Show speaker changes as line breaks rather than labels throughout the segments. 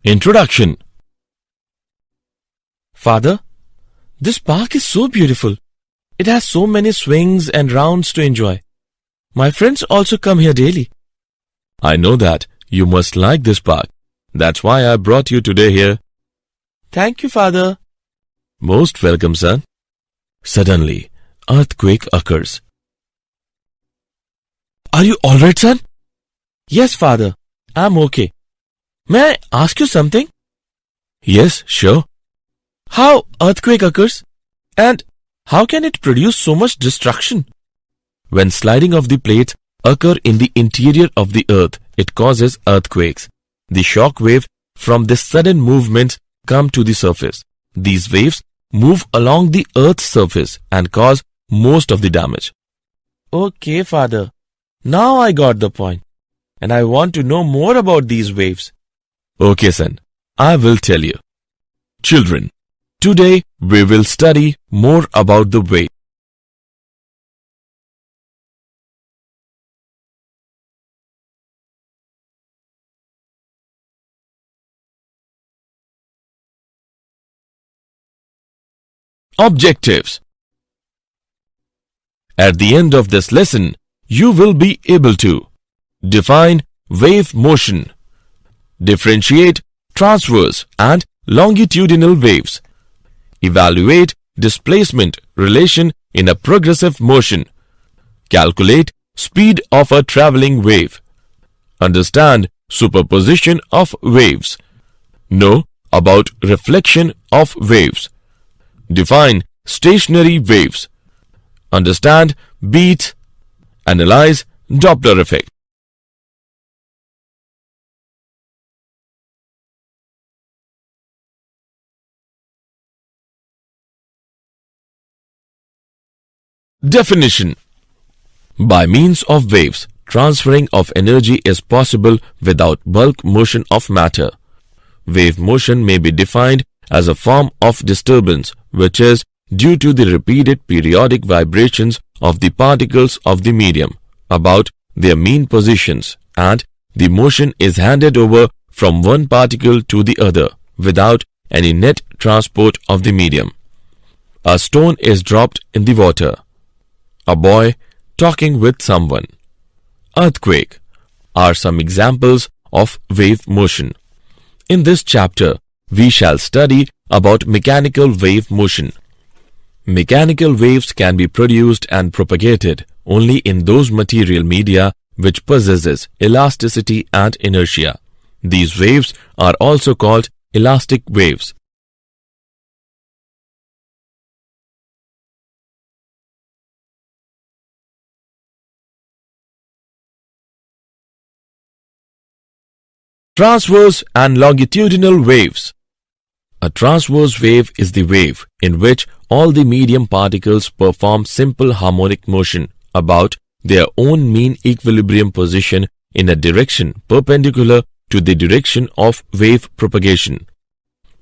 Introduction. Father, this park is so beautiful. It has so many swings and rounds to enjoy. My friends also come here daily. I know that. You must like this park. That's why I brought you today here. Thank you, Father. Most welcome, son. Suddenly, earthquake occurs. Are you alright, son? Yes, Father. I'm okay. May I ask you something? Yes, sure. How earthquake occurs? And how can it produce so much destruction? When sliding of the plates occur in the interior of the earth, it causes earthquakes. The shock wave from this sudden movements come to the surface. These waves move along the earth's surface and cause most of the damage. Okay, Father. Now I got the point. And I want to know more about these waves. Okay, son. I will tell you. Children, today we will study more about the wave. Objectives. At the end of this lesson, you will be able to define wave motion, differentiate transverse and longitudinal waves, evaluate displacement relation in a progressive motion, calculate speed of a traveling wave, understand superposition of waves, know about reflection of waves, define stationary waves, understand beats, analyze Doppler effect. Definition. By means of waves, transferring of energy is possible without bulk motion of matter. Wave motion may be defined as a form of disturbance which is due to the repeated periodic vibrations of the particles of the medium about their mean positions, and the motion is handed over from one particle to the other without any net transport of the medium. A stone is dropped in the water. A boy talking with someone. Earthquake are some examples of wave motion. In this chapter, we shall study about mechanical wave motion. Mechanical waves can be produced and propagated only in those material media which possesses elasticity and inertia. These waves are also called elastic waves. Transverse and longitudinal waves. A transverse wave is the wave in which all the medium particles perform simple harmonic motion about their own mean equilibrium position in a direction perpendicular to the direction of wave propagation.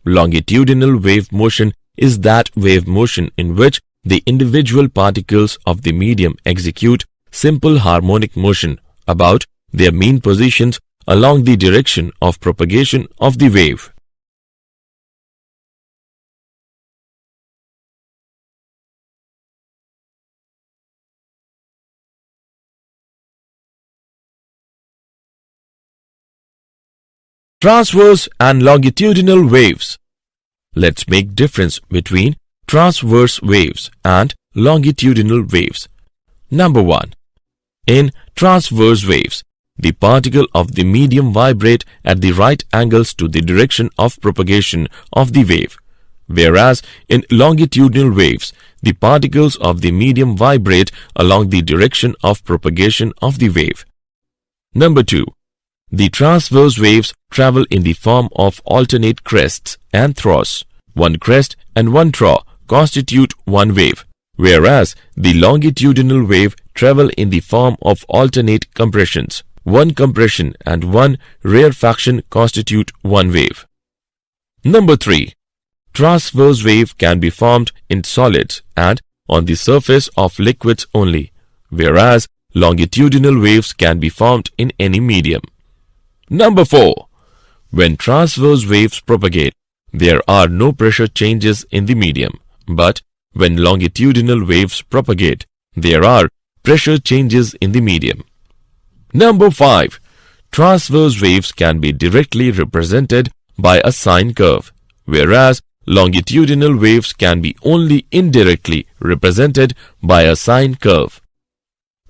Longitudinal wave motion is that wave motion in which the individual particles of the medium execute simple harmonic motion about their mean positions along the direction of propagation of the wave. Transverse and longitudinal waves. Let's make difference between transverse waves and longitudinal waves. Number 1. In transverse waves, the particle of the medium vibrate at the right angles to the direction of propagation of the wave, whereas in longitudinal waves, the particles of the medium vibrate along the direction of propagation of the wave. Number 2. The transverse waves travel in the form of alternate crests and troughs. One crest and one trough constitute one wave, whereas the longitudinal wave travel in the form of alternate compressions. One compression and one rarefaction constitute one wave. Number 3. Transverse wave can be formed in solids and on the surface of liquids only, whereas longitudinal waves can be formed in any medium. Number 4. When transverse waves propagate, there are no pressure changes in the medium, but when longitudinal waves propagate, there are pressure changes in the medium. Number 5. Transverse waves can be directly represented by a sine curve, whereas longitudinal waves can be only indirectly represented by a sine curve.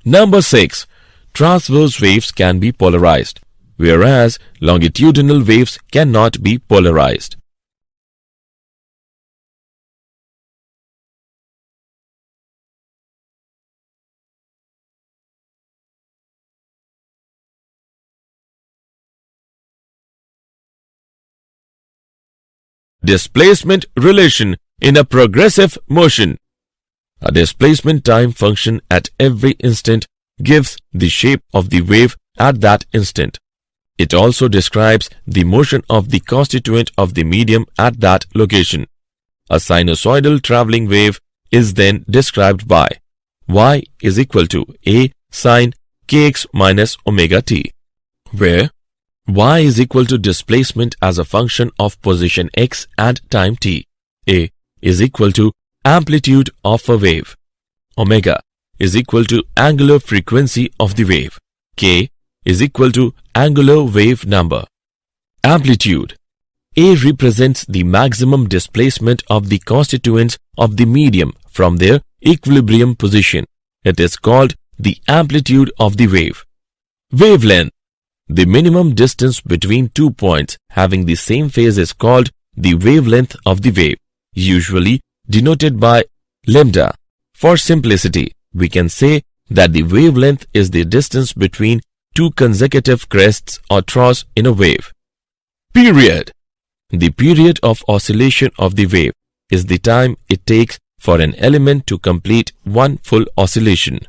Number 6. Transverse waves can be polarized, whereas longitudinal waves cannot be polarized. Displacement relation in a progressive motion. A displacement time function at every instant gives the shape of the wave at that instant. It also describes the motion of the constituent of the medium at that location. A sinusoidal traveling wave is then described by y is equal to a sine kx minus omega t, where y is equal to displacement as a function of position x and time t. A is equal to amplitude of a wave. Omega is equal to angular frequency of the wave. K is equal to angular wave number. Amplitude. A represents the maximum displacement of the constituents of the medium from their equilibrium position. It is called the amplitude of the wave. Wavelength. The minimum distance between 2 points having the same phase is called the wavelength of the wave, usually denoted by lambda. For simplicity, we can say that the wavelength is the distance between two consecutive crests or troughs in a wave. Period. The period of oscillation of the wave is the time it takes for an element to complete one full oscillation.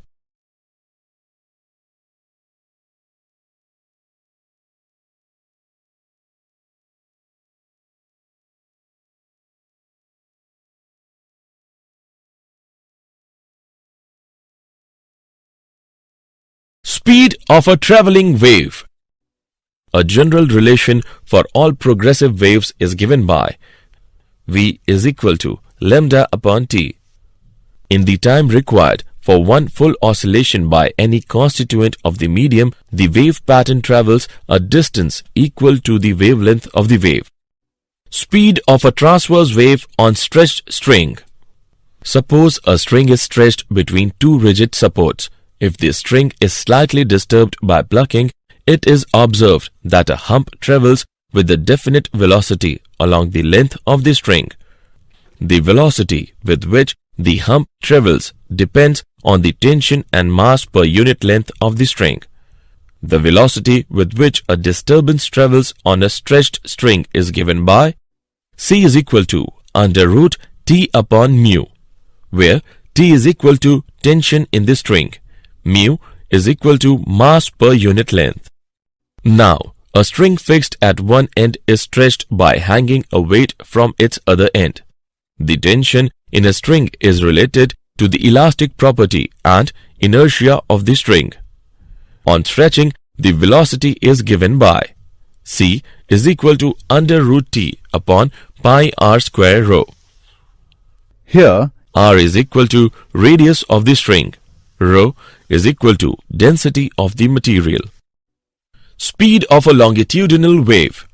Speed of a traveling wave. A general relation for all progressive waves is given by v is equal to lambda upon t. In the time required for one full oscillation by any constituent of the medium, the wave pattern travels a distance equal to the wavelength of the wave. Speed of a transverse wave on stretched string. Suppose a string is stretched between two rigid supports. If the string is slightly disturbed by plucking, it is observed that a hump travels with a definite velocity along the length of the string. The velocity with which the hump travels depends on the tension and mass per unit length of the string. The velocity with which a disturbance travels on a stretched string is given by C is equal to under root T upon mu, where T is equal to tension in the string. Mu is equal to mass per unit length. Now, a string fixed at one end is stretched by hanging a weight from its other end. The tension in a string is related to the elastic property and inertia of the string. On stretching, the velocity is given by C is equal to under root T upon pi r square rho.
Here,
R is equal to radius of the string. Rho is equal to density of the material. Speed of a longitudinal wave.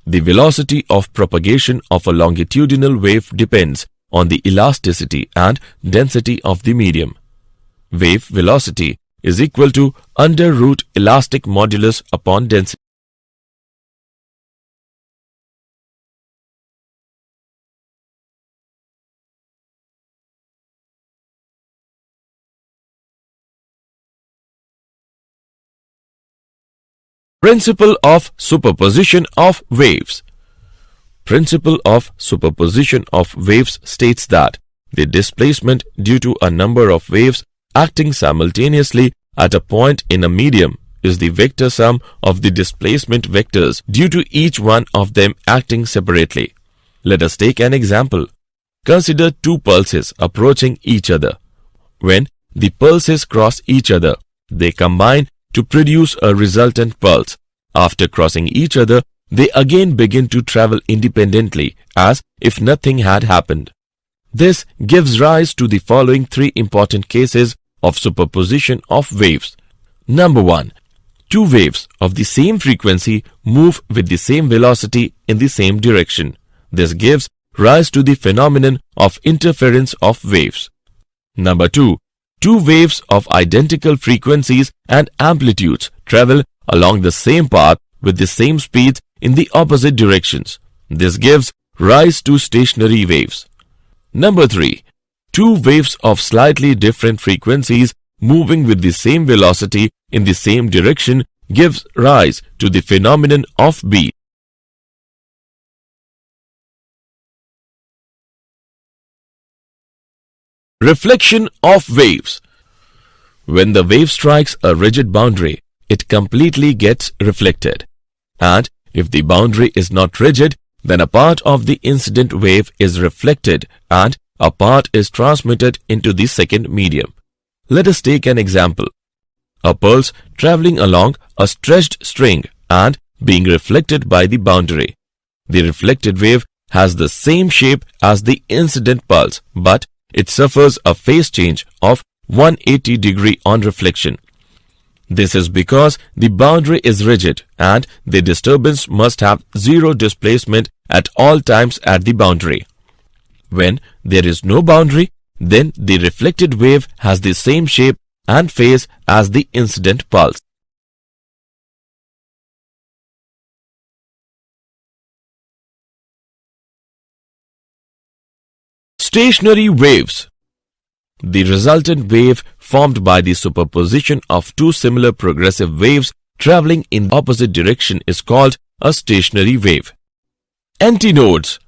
The velocity of propagation of a longitudinal wave depends on the elasticity and density of the medium. Wave velocity is equal to under root elastic modulus upon density. Principle of superposition of waves. Principle of superposition of waves states that the displacement due to a number of waves acting simultaneously at a point in a medium is the vector sum of the displacement vectors due to each one of them acting separately. Let us take an example. Consider two pulses approaching each other. When the pulses cross each other, they combine to produce a resultant pulse. After crossing each other, they again begin to travel independently as if nothing had happened. This gives rise to the following three important cases of superposition of waves. Number 1. Two waves of the same frequency move with the same velocity in the same direction. This gives rise to the phenomenon of interference of waves. Number 2. Two waves of identical frequencies and amplitudes travel along the same path with the same speeds in the opposite directions. This gives rise to stationary waves. Number 3. Two waves of slightly different frequencies moving with the same velocity in the same direction gives rise to the phenomenon of beat. Reflection of waves. When the wave strikes a rigid boundary, it completely gets reflected. And if the boundary is not rigid, then a part of the incident wave is reflected and a part is transmitted into the second medium. Let us take an example. A pulse traveling along a stretched string and being reflected by the boundary. The reflected wave has the same shape as the incident pulse, but it suffers a phase change of 180 degree on reflection. This is because the boundary is rigid and the disturbance must have zero displacement at all times at the boundary. When there is no boundary, then the reflected wave has the same shape and phase as the incident pulse. Stationary waves. The resultant wave formed by the superposition of two similar progressive waves traveling in the opposite direction is called a stationary wave. Antinodes.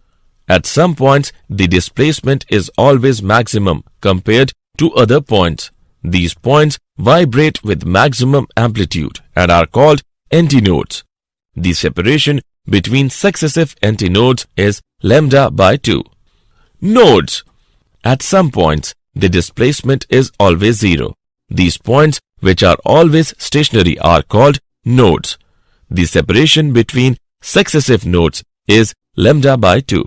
At some points, the displacement is always maximum compared to other points. These points vibrate with maximum amplitude and are called antinodes. The separation between successive antinodes is lambda by 2. Nodes. At some points, the displacement is always zero. These points, which are always stationary, are called nodes. The separation between successive nodes is lambda by 2.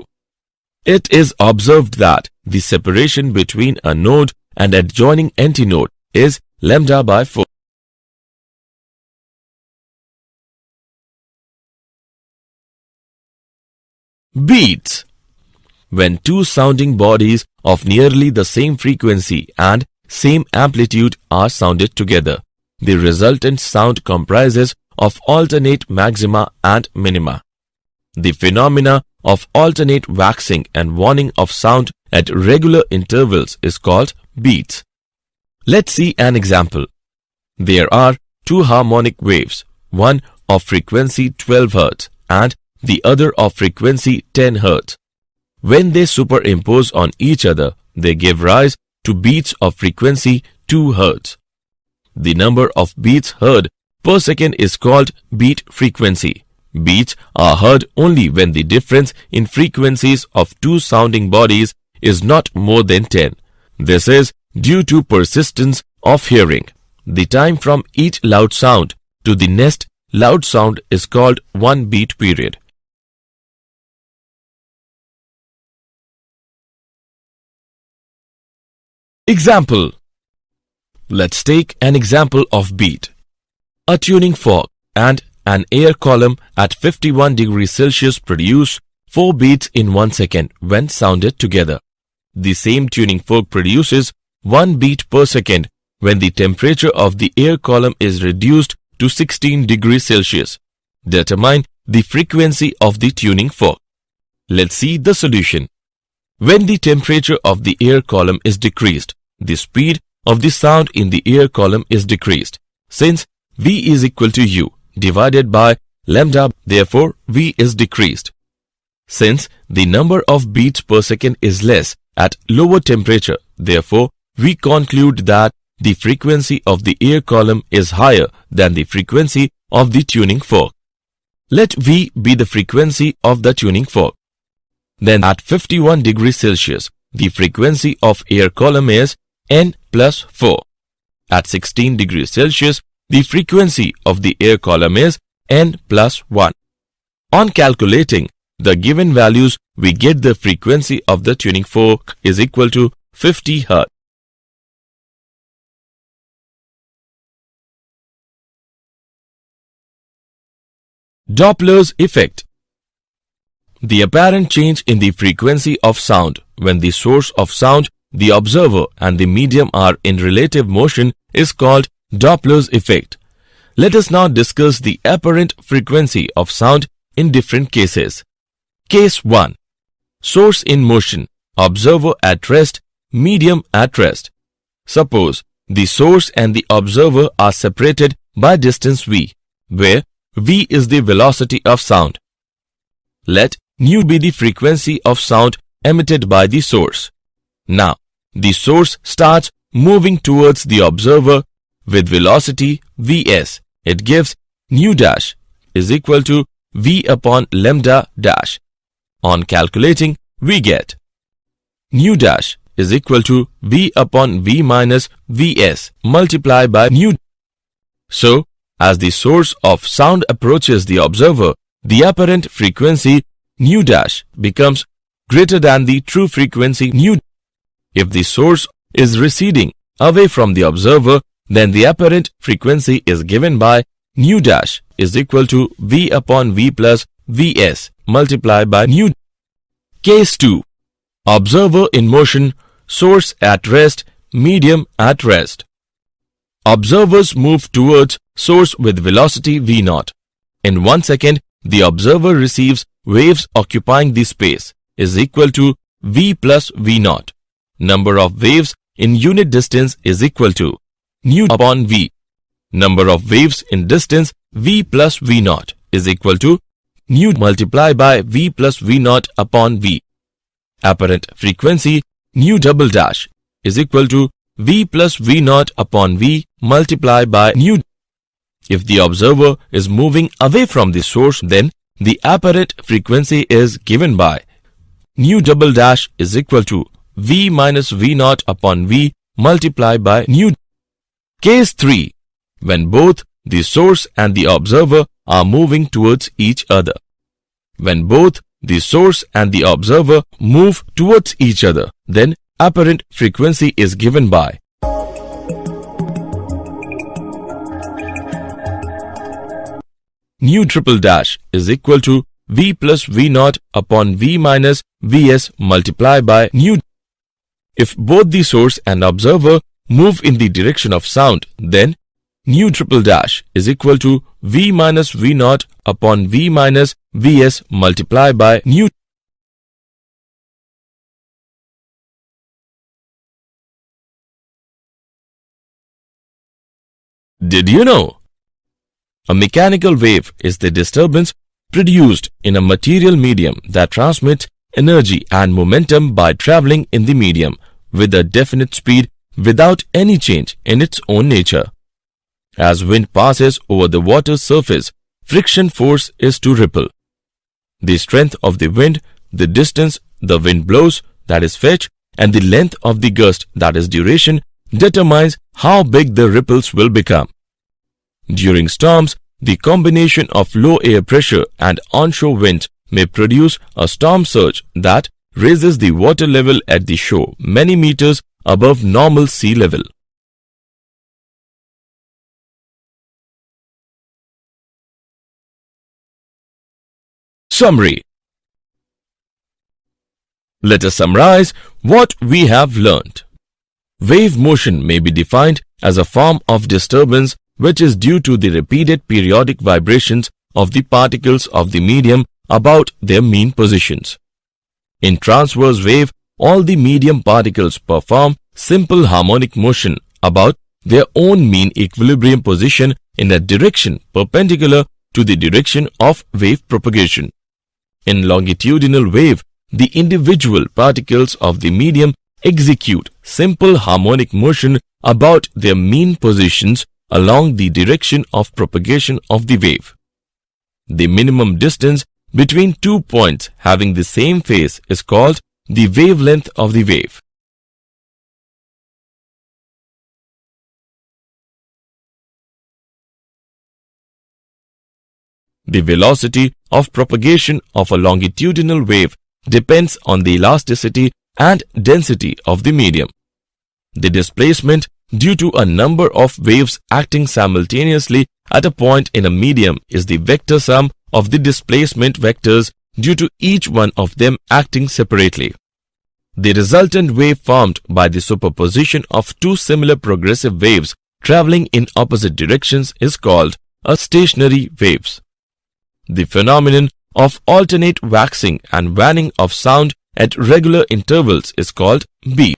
It is observed that the separation between a node and adjoining antinode is lambda by 4. Beats. When two sounding bodies of nearly the same frequency and same amplitude are sounded together, the resultant sound comprises of alternate maxima and minima. The phenomena of alternate waxing and waning of sound at regular intervals is called beats. Let's see an example. There are two harmonic waves, one of frequency 12 Hz and the other of frequency 10 Hz. When they superimpose on each other, they give rise to beats of frequency 2 Hz. The number of beats heard per second is called beat frequency. Beats are heard only when the difference in frequencies of two sounding bodies is not more than 10. This is due to persistence of hearing. The time from each loud sound to the next loud sound is called one beat period. Example. Let's take an example of beat. A tuning fork and an air column at 51 degrees Celsius produce 4 beats in 1 second when sounded together. The same tuning fork produces 1 beat per second when the temperature of the air column is reduced to 16 degrees Celsius. Determine the frequency of the tuning fork. Let's see the solution. When the temperature of the air column is decreased, the speed of the sound in the air column is decreased. Since V is equal to U divided by lambda, therefore V is decreased. Since the number of beats per second is less at lower temperature, therefore we conclude that the frequency of the air column is higher than the frequency of the tuning fork. Let V be the frequency of the tuning fork. Then at 51 degrees Celsius, the frequency of air column is N plus 4. At 16 degrees Celsius, the frequency of the air column is N plus 1. On calculating the given values, we get the frequency of the tuning fork is equal to 50 Hz. Doppler's effect. The apparent change in the frequency of sound when the source of sound, the observer, and the medium are in relative motion is called Doppler's effect. Let us now discuss the apparent frequency of sound in different cases. Case 1. Source in motion, observer at rest, medium at rest. Suppose the source and the observer are separated by distance v, where v is the velocity of sound. Let nu be the frequency of sound emitted by the source. Now, the source starts moving towards the observer with velocity vs. It gives nu dash is equal to v upon lambda dash. On calculating, we get nu dash is equal to v upon v minus vs multiplied by nu. So, as the source of sound approaches the observer, the apparent frequency nu dash becomes greater than the true frequency nu. If the source is receding away from the observer, then the apparent frequency is given by nu dash is equal to v upon v plus vs multiplied by nu. Case 2. Observer in motion, source at rest, medium at rest. Observers move towards source with velocity v0. In 1 second, the observer receives waves occupying the space is equal to v plus v0. Number of waves in unit distance is equal to nu upon v. Number of waves in distance v plus v0 is equal to nu multiplied by v plus v0 upon v. Apparent frequency nu double dash is equal to v plus v0 upon v multiplied by nu. If the observer is moving away from the source, then the apparent frequency is given by nu double dash is equal to v minus v0 upon v multiplied by nu. Case 3. When both the source and the observer are moving towards each other. When both the source and the observer move towards each other, then apparent frequency is given by nu triple dash is equal to v plus v0 upon v minus vs multiplied by nu. If both the source and observer move in the direction of sound, then nu triple dash is equal to v minus v0 upon v minus vs multiplied by nu. Did you know? A mechanical wave is the disturbance produced in a material medium that transmits energy and momentum by traveling in the medium with a definite speed without any change in its own nature. As wind passes over the water's surface, friction force is to ripple. The strength of the wind, the distance the wind blows, that is fetch, and the length of the gust, that is duration, determines how big the ripples will become. During storms, the combination of low air pressure and onshore winds may produce a storm surge that raises the water level at the shore many meters above normal sea level. Summary. Let us summarize what we have learnt. Wave motion may be defined as a form of disturbance which is due to the repeated periodic vibrations of the particles of the medium about their mean positions. In transverse wave, all the medium particles perform simple harmonic motion about their own mean equilibrium position in a direction perpendicular to the direction of wave propagation. In longitudinal wave, the individual particles of the medium execute simple harmonic motion about their mean positions along the direction of propagation of the wave. The minimum distance between 2 points having the same phase is called the wavelength of the wave. The velocity of propagation of a longitudinal wave depends on the elasticity and density of the medium. The displacement due to a number of waves acting simultaneously at a point in a medium is the vector sum of the displacement vectors due to each one of them acting separately. The resultant wave formed by the superposition of two similar progressive waves traveling in opposite directions is called a stationary waves. The phenomenon of alternate waxing and waning of sound at regular intervals is called beat.